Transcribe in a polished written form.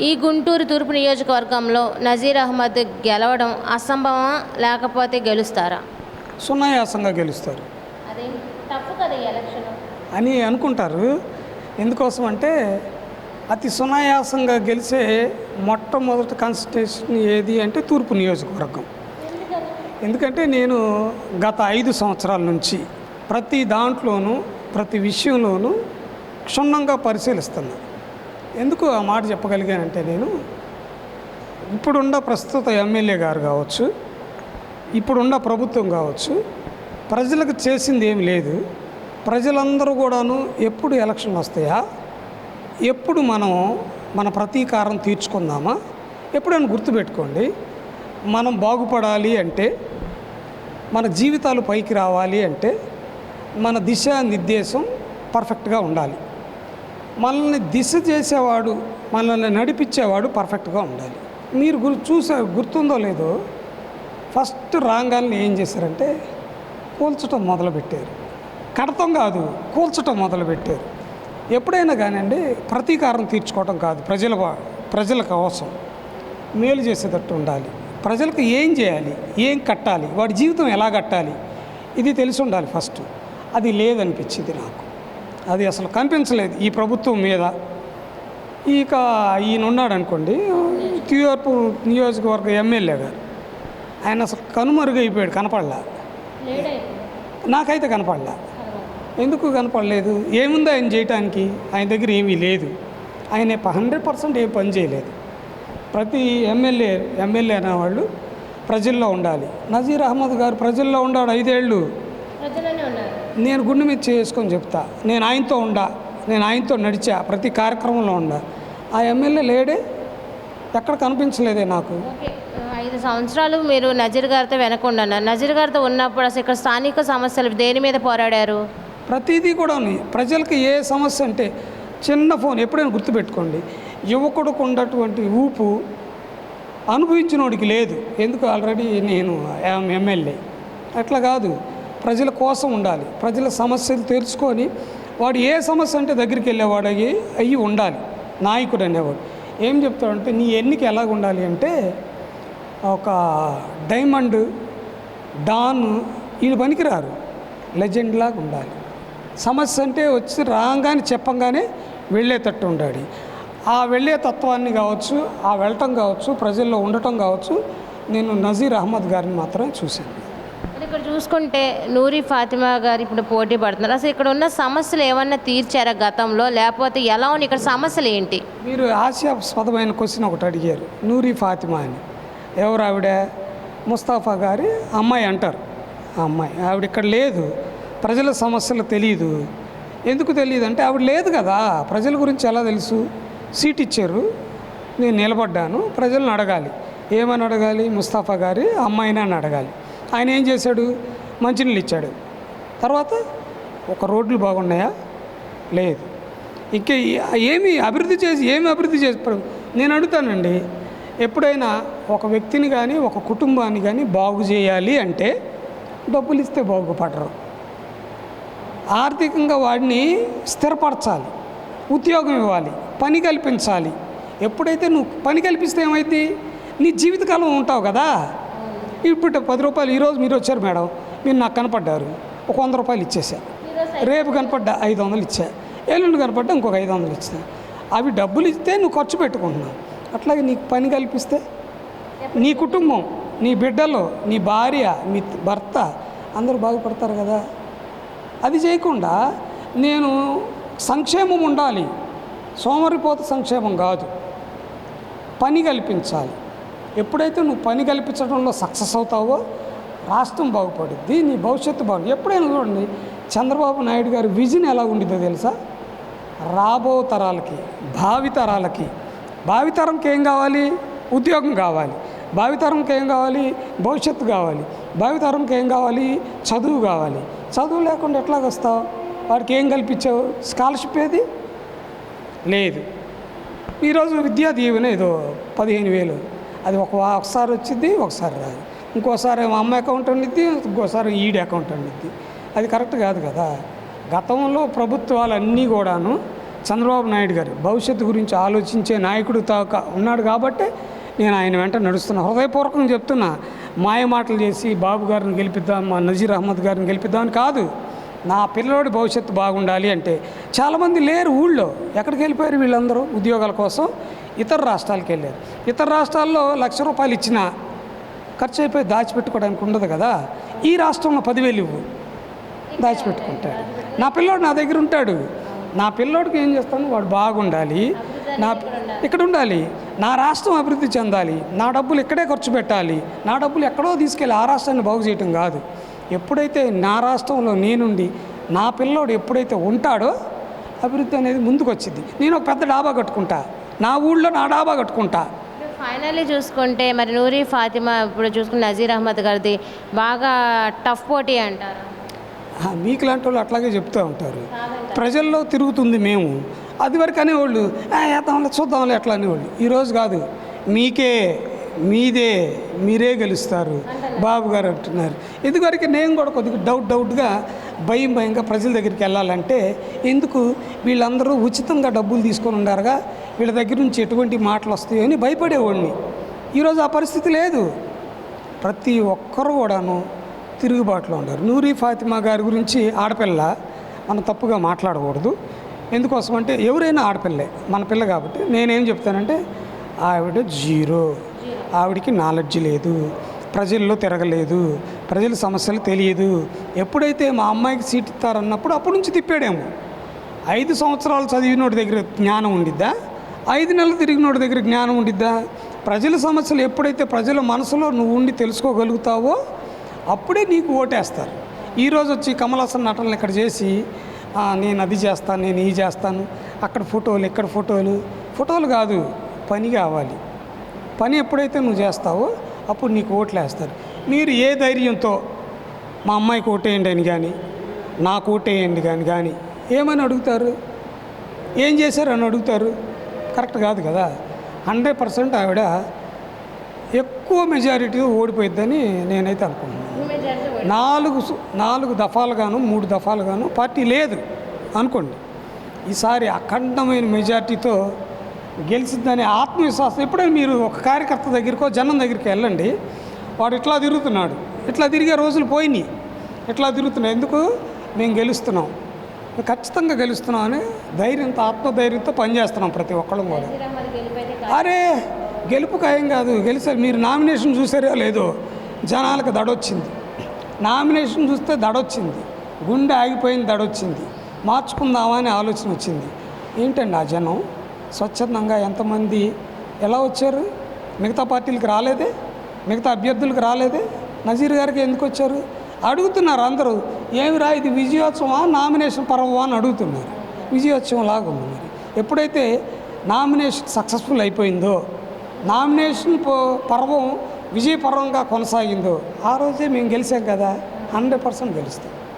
ఈ గుంటూరు తూర్పు నియోజకవర్గంలో నజీర్ అహ్మద్ గెలవడం అసంభవమా లేకపోతే గెలుస్తారా? సునాయాసంగా గెలుస్తారు అదే తప్పు కదా ఈ ఎలక్షన్ అని అనుకుంటారు. ఎందుకోసం అంటే అతి సునాయాసంగా గెలిచే మొట్టమొదటి కాన్స్టిట్యూషన్ ఏది అంటే తూర్పు నియోజకవర్గం. ఎందుకంటే నేను గత 5 సంవత్సరాల నుంచి ప్రతి దాంట్లోనూ ప్రతి విషయంలోనూ క్షుణ్ణంగా పరిశీలిస్తున్నా. ఎందుకు ఆ మాట చెప్పగలిగానంటే నేను ఇప్పుడున్న ప్రస్తుత ఎమ్మెల్యే గారు కావచ్చు, ఇప్పుడున్న ప్రభుత్వం కావచ్చు, ప్రజలకు చేసింది ఏమి లేదు. ప్రజలందరూ కూడాను ఎప్పుడు ఎలక్షన్లు వస్తాయా, ఎప్పుడు మనం మన ప్రతీకారం తీర్చుకుందామా, ఎప్పుడైనా గుర్తుపెట్టుకోండి, మనం బాగుపడాలి అంటే, మన జీవితాలు పైకి రావాలి అంటే మన దిశానిర్దేశం పర్ఫెక్ట్గా ఉండాలి. మనల్ని దిశ చేసేవాడు, మనల్ని నడిపించేవాడు పర్ఫెక్ట్గా ఉండాలి. మీరు గుర్తుందో లేదో, ఫస్ట్ రాగాల్ని ఏం చేశారంటే కూల్చటం మొదలుపెట్టారు. కడతం కాదు, కూల్చటం మొదలుపెట్టారు. ఎప్పుడైనా కానివ్వండి ప్రతీకారం తీర్చుకోవటం కాదు, ప్రజల కోసం మేలు చేసేటట్టు ఉండాలి. ప్రజలకు ఏం చేయాలి, ఏం కట్టాలి, వాడి జీవితం ఎలా కట్టాలి, ఇది తెలిసి ఉండాలి ఫస్ట్. అది లేదనిపించింది నాకు. అది అసలు కనిపించలేదు ఈ ప్రభుత్వం మీద. ఇక ఈయన ఉన్నాడు అనుకోండి, తూర్పు నియోజకవర్గ ఎమ్మెల్యే గారు, ఆయన అసలు కనుమరుగైపోయాడు, కనపడలా. నాకైతే కనపడలా. ఎందుకు కనపడలేదు? ఏముందో ఆయన చేయటానికి? ఆయన దగ్గర ఏమీ లేదు. ఆయన 100% ఏ పని చేయలేదు. ప్రతి ఎమ్మెల్యే అనేవాళ్ళు ప్రజల్లో ఉండాలి. నజీర్ అహ్మద్ గారు ప్రజల్లో ఉన్నాడు 5 ఏళ్ళు. నేను గుండె మీద చేసుకొని చెప్తా, నేను ఆయనతో నడిచా, ప్రతి కార్యక్రమంలో ఉండా. ఆ ఎమ్మెల్యే లేడే, ఎక్కడ కనిపించలేదే నాకు. 5 సంవత్సరాలు మీరు నజీర్ గారితో వెనకుండా నజీర్ గారితో ఉన్నప్పుడు అసలు ఇక్కడ స్థానిక సమస్యలు దేని మీద పోరాడారు? ప్రతిదీ కూడా ప్రజలకు ఏ సమస్య అంటే చిన్న ఫోన్, ఎప్పుడైనా గుర్తుపెట్టుకోండి, యువకుడికి ఉన్నటువంటి ఊపు అనుభవించినోడికి లేదు. ఎందుకు? ఆల్రెడీ నేను ఎమ్మెల్యే. అట్లా కాదు, ప్రజల కోసం ఉండాలి. ప్రజల సమస్యలు తెలుసుకొని వాడు ఏ సమస్య అంటే దగ్గరికి వెళ్ళేవాడు అయ్యి ఉండాలి నాయకుడు అనేవాడు. ఏం చెప్తాడంటే నీ ఎన్నిక ఎలాగ ఉండాలి అంటే ఒక డైమండ్, డాన్, వీళ్ళు పనికిరారు, లెజెండ్ లాగా ఉండాలి. సమస్య అంటే వచ్చి రాగానే చెప్పంగానే వెళ్ళేటట్టు ఉండాలి. ఆ వెళ్ళే తత్వాన్ని కావచ్చు, ఆ వెళ్ళటం కావచ్చు, ప్రజల్లో ఉండటం కావచ్చు, నేను నజీర్ అహ్మద్ గారిని మాత్రమే చూశాను. ఇక్కడ చూసుకుంటే నూరి ఫాతిమా గారు ఇప్పుడు పోటీ పడుతున్నారు. అసలు ఇక్కడ ఉన్న సమస్యలు ఏమన్నా తీర్చారా గతంలో, లేకపోతే ఎలా ఉన్నాయి ఇక్కడ సమస్యలు ఏంటి? మీరు హాస్యాస్పదమైన క్వశ్చన్ ఒకటి అడిగారు. నూరి ఫాతిమా అని ఎవరు? ఆవిడ ముస్తాఫా గారి అమ్మాయి అంటారు. ఆ అమ్మాయి ఆవిడ ఇక్కడ లేదు. ప్రజల సమస్యలు తెలియదు. ఎందుకు తెలియదు అంటే ఆవిడ లేదు కదా. ప్రజల గురించి ఎలా తెలుసు? సీట్ ఇచ్చారు, నేను నిలబడ్డాను, ప్రజలను అడగాలి. ఏమని అడగాలి? ముస్తాఫా గారి అమ్మాయిని అని అడగాలి. ఆయన ఏం చేశాడు? మంచినీళ్ళు ఇచ్చాడు. తర్వాత ఒక రోడ్లు బాగున్నాయా? లేదు. ఇంకా ఏమి అభివృద్ధి చేసి నేను అడుగుతానండి, ఎప్పుడైనా ఒక వ్యక్తిని కానీ ఒక కుటుంబాన్ని కానీ బాగు చేయాలి అంటే డబ్బులు ఇస్తే బాగుపడరు. ఆర్థికంగా వాడిని స్థిరపరచాలి, ఉద్యోగం ఇవ్వాలి, పని కల్పించాలి. ఎప్పుడైతే నువ్వు పని కల్పిస్తే ఏమైంది? నీ జీవితకాలం ఉంటావు కదా. ఇప్పుడు 10 రూపాయలు ఈరోజు మీరు వచ్చారు మేడం, మీరు నాకు కనపడ్డారు, ఒక 100 రూపాయలు ఇచ్చేసా. రేపు కనపడ్డా 500 ఇచ్చా, ఎల్లుండి కనపడ్డా ఇంకొక 500 ఇచ్చా. అవి డబ్బులు ఇస్తే నువ్వు ఖర్చు పెట్టుకుంటున్నావు. అట్లాగే నీకు పని కల్పిస్తే నీ కుటుంబం, నీ బిడ్డలు, నీ భార్య, నీ భర్త అందరూ బాగుపడతారు కదా. అది చేయకుండా నేను సంక్షేమం ఉండాలి, సోమరిపోత సంక్షేమం కాదు, పని కల్పించాలి. ఎప్పుడైతే నువ్వు పని కల్పించడంలో సక్సెస్ అవుతావో రాష్ట్రం బాగుపడుద్ది, నీ భవిష్యత్తు బాగుంది. ఎప్పుడైనా చూడండి చంద్రబాబు నాయుడు గారి విజన్ ఎలా ఉండిద్దో తెలుసా? రాబో తరాలకి, భావితరంకి ఏం కావాలి? ఉద్యోగం కావాలి. భావితరంకి ఏం కావాలి? భవిష్యత్తు కావాలి. భావితరంకి ఏం కావాలి? చదువు కావాలి. చదువు లేకుండా ఎట్లాగొస్తావు? వాడికి ఏం కల్పించావు? స్కాలర్షిప్ ఏది? లేదు. ఈరోజు విద్యా దీవెన ఏదో 15,000, అది ఒకసారి వచ్చింది, ఒకసారి రాదు. ఇంకోసారి ఏమో అమ్మ అకౌంట్ ఉండిద్ది, ఇంకోసారి ఈడి అకౌంట్ ఉండిద్ది. అది కరెక్ట్ కాదు కదా. గతంలో ప్రభుత్వాలన్నీ కూడాను చంద్రబాబు నాయుడు గారు భవిష్యత్తు గురించి ఆలోచించే నాయకుడు ఉన్నాడు కాబట్టి నేను ఆయన వెంట నడుస్తున్నా. హృదయపూర్వకంగా చెప్తున్నా. మాయ మాటలు చేసి బాబు గారిని గెలిపిద్దాం, మా నజీర్ అహ్మద్ గారిని గెలిపిద్దామని కాదు. నా పిల్లోడి భవిష్యత్తు బాగుండాలి అంటే చాలామంది లేరు ఊళ్ళో. ఎక్కడికి వెళ్ళిపోయారు వీళ్ళందరూ? ఉద్యోగాల కోసం ఇతర రాష్ట్రాలకు వెళ్ళారు. ఇతర రాష్ట్రాల్లో ₹1,00,000 ఇచ్చినా ఖర్చు అయిపోయి దాచిపెట్టుకోవడానికి ఉండదు కదా. ఈ రాష్ట్రంలో 10,000 ఇవ్వు, దాచిపెట్టుకుంటాడు. నా పిల్లోడు నా దగ్గర ఉంటాడు. నా పిల్లోడికి ఏం చేస్తాను, వాడు బాగుండాలి, ఇక్కడ ఉండాలి, నా రాష్ట్రం అభివృద్ధి చెందాలి, నా డబ్బులు ఇక్కడే ఖర్చు పెట్టాలి, నా డబ్బులు ఎక్కడో తీసుకెళ్ళి ఆ రాష్ట్రాన్ని బాగు చేయటం కాదు. ఎప్పుడైతే నా రాష్ట్రంలో నేనుండి నా పిల్లోడు ఎప్పుడైతే ఉంటాడో అభివృద్ధి అనేది ముందుకు వచ్చింది. నేను ఒక పెద్ద డాబా కట్టుకుంటా, నా ఊళ్ళో నా డాబా కట్టుకుంటా. ఫైనల్లీ చూసుకుంటే మరి నూరి ఫాతిమా ఇప్పుడు చూసుకున్న నజీర్ అహ్మద్ గారిది బాగా టఫ్ పోటీ అంటారు. మీకు లాంటి వాళ్ళు అట్లాగే చెప్తూ ఉంటారు. ప్రజల్లో తిరుగుతుంది మేము అది వరకు అనేవాళ్ళు, వేద్దాంలే చూద్దాంలే అట్లా అనేవాళ్ళు. ఈరోజు కాదు, మీరే గెలుస్తారు బాబు గారు అంటున్నారు. ఇదివరకు నేను కూడా కొద్దిగా డౌట్గా భయంగా ప్రజల దగ్గరికి వెళ్ళాలంటే ఎందుకు, వీళ్ళందరూ ఉచితంగా డబ్బులు తీసుకొని ఉండారుగా, వీళ్ళ దగ్గర నుంచి ఎటువంటి మాటలు వస్తాయో అని భయపడేవాడిని. ఈరోజు ఆ పరిస్థితి లేదు. ప్రతి ఒక్కరు కూడాను తిరుగుబాటులో ఉన్నారు. నూరి ఫాతిమా గారి గురించి ఆడపిల్ల, మనం తప్పుగా మాట్లాడకూడదు. ఎందుకోసం అంటే ఎవరైనా ఆడపిల్లే, మన పిల్ల కాబట్టి నేనేం చెప్తానంటే ఆవిడ జీరో, ఆవిడికి నాలెడ్జ్ లేదు, ప్రజల్లో తిరగలేదు, ప్రజల సమస్యలు తెలియదు. ఎప్పుడైతే మా అమ్మాయికి సీట్ ఇస్తారన్నప్పుడు అప్పటి నుంచి తిప్పాడేమో. 5 సంవత్సరాలు చదివినోడి దగ్గర జ్ఞానం ఉండిద్దా, 5 నెలలు తిరిగినోడి దగ్గర జ్ఞానం ఉండిద్దా? ప్రజల సమస్యలు ఎప్పుడైతే ప్రజల మనసులో నువ్వు ఉండి తెలుసుకోగలుగుతావో అప్పుడే నీకు ఓటేస్తారు. ఈరోజు వచ్చి కమల్ హాసన్ నటనలు ఇక్కడ చేసి నేను అది చేస్తాను, నేను ఇది చేస్తాను, అక్కడ ఫోటోలు ఇక్కడ ఫోటోలు కాదు, పని కావాలి. పని ఎప్పుడైతే నువ్వు చేస్తావో అప్పుడు నీకు ఓట్లు వేస్తారు. మీరు ఏ ధైర్యంతో మా అమ్మాయికి ఓటేయండి అని కానీ, నాకు ఓటేయండి కానీ ఏమని అడుగుతారు? ఏం చేశారు అని అడుగుతారు? కరెక్ట్ కాదు కదా. 100% ఆవిడ ఎక్కువ మెజారిటీ ఓడిపోయిద్దని నేనైతే అనుకుంటున్నాను. 4 దఫాలుగాను 3 దఫాలుగాను పార్టీ లేదు అనుకోండి, ఈసారి అఖండమైన మెజారిటీతో గెలిచిందనే ఆత్మవిశ్వాసం. ఎప్పుడైనా మీరు ఒక కార్యకర్త దగ్గరికో జనం దగ్గరికి వెళ్ళండి, వాడు ఇట్లా తిరుగుతున్నాడు, ఇట్లా తిరిగే రోజులు పోయినాయి, ఇట్లా తిరుగుతున్నాయి, ఎందుకు మేము గెలుస్తున్నాం, ఖచ్చితంగా గెలుస్తున్నాం అని ధైర్యంతో ఆత్మధైర్యంతో పనిచేస్తున్నాం ప్రతి ఒక్కళ్ళం కూడా. అరే గెలుపు ఖాయం కాదు, గెలిచారు. మీరు నామినేషన్ చూసారో లేదో, జనాలకు దడొచ్చింది. నామినేషన్ చూస్తే దడొచ్చింది, గుండె ఆగిపోయింది, దడొచ్చింది, మార్చుకుందామా అనే ఆలోచన వచ్చింది. ఏంటండి ఆ జనం స్వచ్ఛందంగా ఎంతమంది ఎలా వచ్చారు? మిగతా పార్టీలకు రాలేదే, మిగతా అభ్యర్థులకు రాలేదే, నజీర్ గారికి ఎందుకు వచ్చారు? అడుగుతున్నారు అందరూ, ఏమిరా ఇది విజయోత్సవమా నామినేషన్ పర్వమా అని అడుగుతున్నారు. విజయోత్సవం లాగా ఉంది. మరి ఎప్పుడైతే నామినేషన్ సక్సెస్ఫుల్ అయిపోయిందో, నామినేషన్ పర్వం విజయపర్వంగా కొనసాగిందో ఆ రోజే మేము గెలిచాం కదా, 100% గెలుస్తాం.